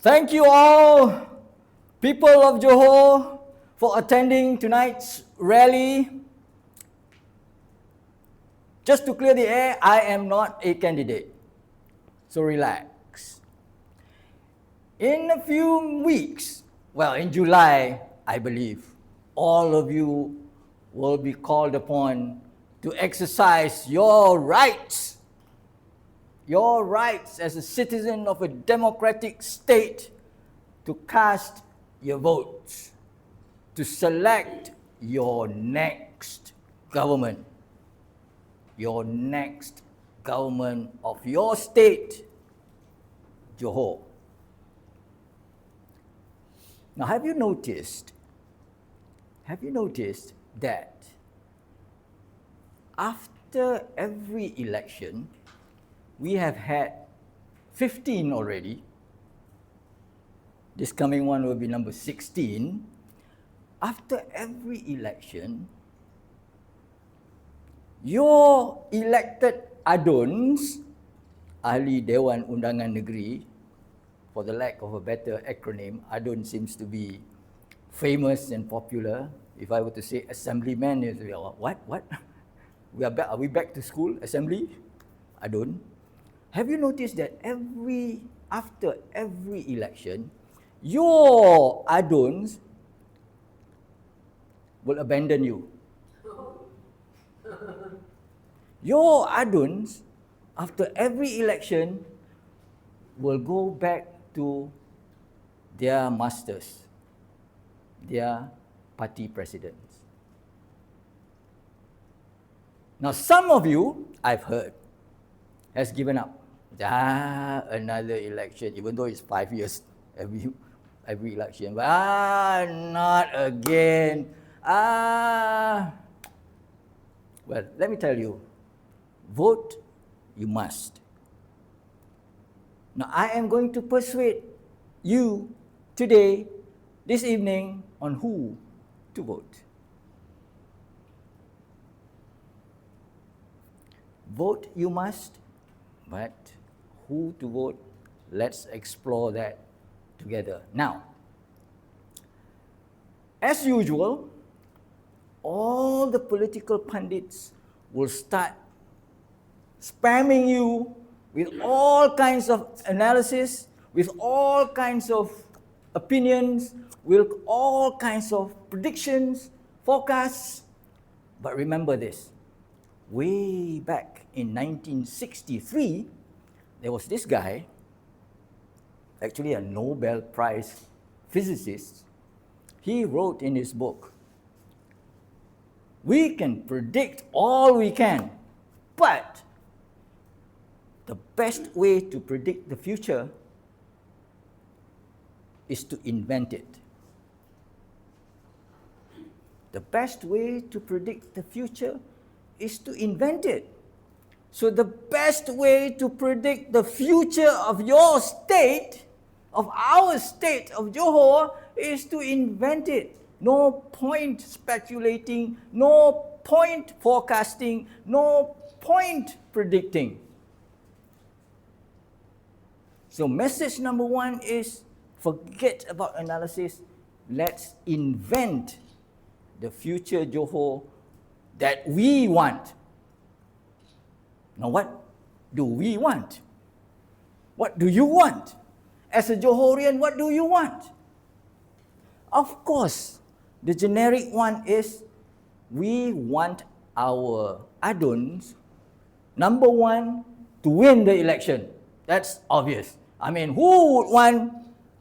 Thank you all, people of Johor, for attending tonight's rally. Just to clear the air, I am not a candidate, so relax. In a few weeks, well, in July, I believe, all of you will be called upon to exercise your rights as a citizen of a democratic state to cast your votes, to select your next government of your state, Johor. Now, have you noticed that after every election, we have had 15 already. This coming one will be number 16. After every election, your elected aduns, Ahli Dewan Undangan Negeri, for the lack of a better acronym, adun seems to be famous and popular. If I were to say assemblyman, you'd be like, what? Are we back to school, assembly? Adun. Have you noticed that after every election, your aduns will abandon you? Your aduns, after every election, will go back to their masters, their party presidents. Now, some of you, I've heard, has given up. Another election, even though it's 5 years every election. But not again. Well, let me tell you, vote you must. Now, I am going to persuade you today, this evening, on who to vote. Vote you must, but who to vote, let's explore that together. Now, as usual, all the political pundits will start spamming you with all kinds of analysis, with all kinds of opinions, with all kinds of predictions, forecasts. But remember this, way back in 1963, there was this guy, actually a Nobel Prize physicist. He wrote in his book, we can predict all we can, but the best way to predict the future is to invent it. The best way to predict the future is to invent it. So the best way to predict the future of your state, of our state of Johor, is to invent it. No point speculating, no point forecasting, no point predicting. So message number one is, forget about analysis. Let's invent the future Johor that we want. Now, what do we want? What do you want? As a Johorian, what do you want? Of course, the generic one is, we want our aduns, number one, to win the election. That's obvious. I mean, who would want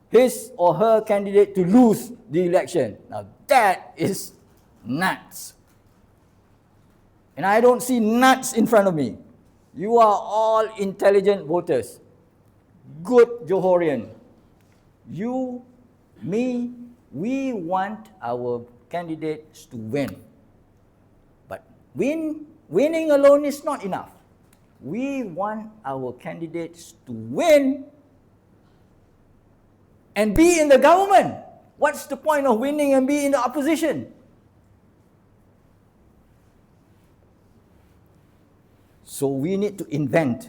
his or her candidate to lose the election? Now, that is nuts. And I don't see nuts in front of me. You are all intelligent voters, good Johorian. You, me, we want our candidates to win. But winning alone is not enough. We want our candidates to win and be in the government. What's the point of winning and be in the opposition? So we need to invent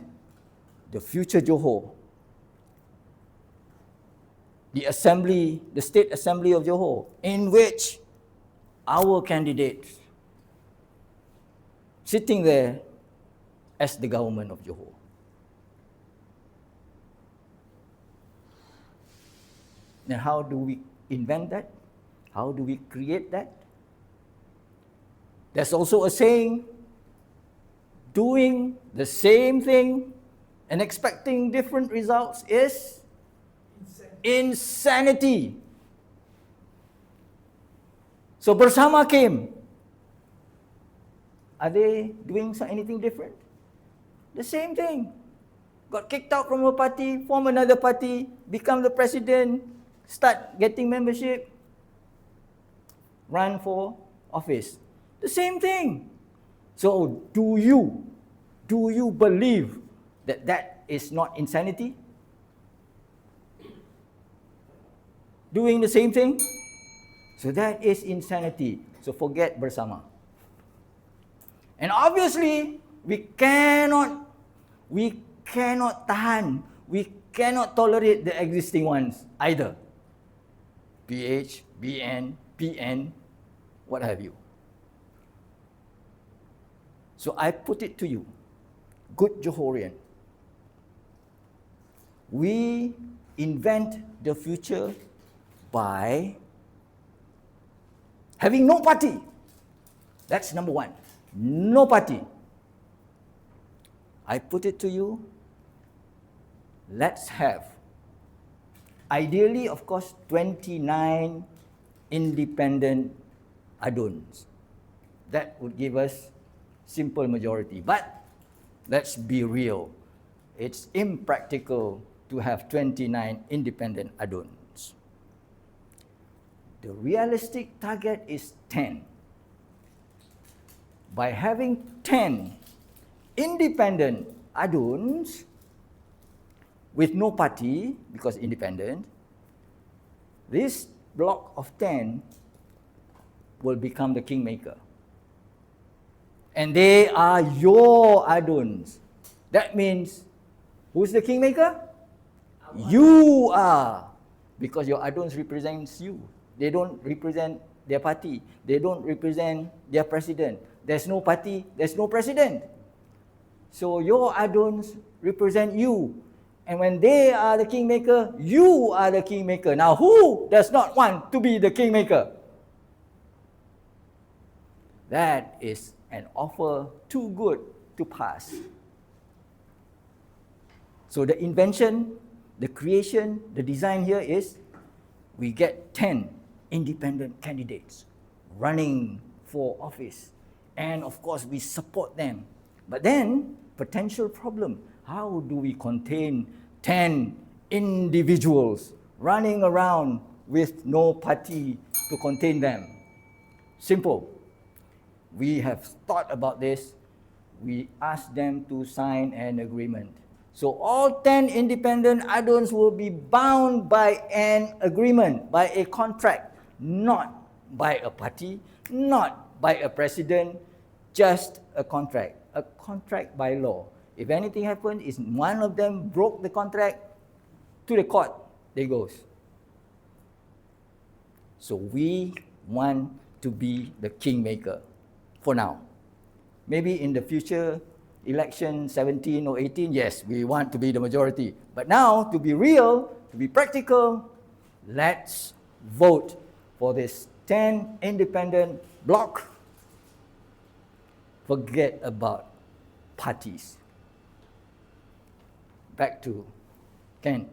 the future Johor the assembly, the State Assembly of Johor, in which our candidate sitting there as the government of Johor. Now, how do we invent that? How do we create that? There's also a saying, doing the same thing and expecting different results is insanity. So Bersama came. Are they doing anything different? The same thing. Got kicked out from a party, form another party, become the president, start getting membership, run for office. The same thing. So do you believe that that is not insanity? Doing the same thing? So that is insanity. So forget Bersama. And obviously, we cannot tahan, we cannot tolerate the existing ones either. PH, BN, PN, what have you. So I put it to you, good Johorian, we invent the future by having no party. That's number one. No party. I put it to you, let's have, ideally, of course, 29 independent aduns. That would give us simple majority. But let's be real. It's impractical to have 29 independent aduns. The realistic target is 10. By having 10 independent aduns with no party, because independent, this block of 10 will become the kingmaker. And they are your aduns. That means, who's the kingmaker? You are. Because your aduns represents you. They don't represent their party. They don't represent their president. There's no party, there's no president. So your aduns represent you. And when they are the kingmaker, you are the kingmaker. Now who does not want to be the kingmaker? That is an offer too good to pass. So the invention, the creation, the design here is we get 10 independent candidates running for office. And of course, we support them. But then, potential problem. How do we contain 10 individuals running around with no party to contain them? Simple. We have thought about this. We asked them to sign an agreement. So all 10 independent aduns will be bound by an agreement, by a contract, not by a party, not by a president, just a contract by law. If anything happens, if one of them broke the contract, to the court they goes. So we want to be the kingmaker for now. Maybe in the future, election 17 or 18, yes, we want to be the majority. But now, to be real, to be practical, let's vote for this 10 independent bloc. Forget about parties. Back to Ken.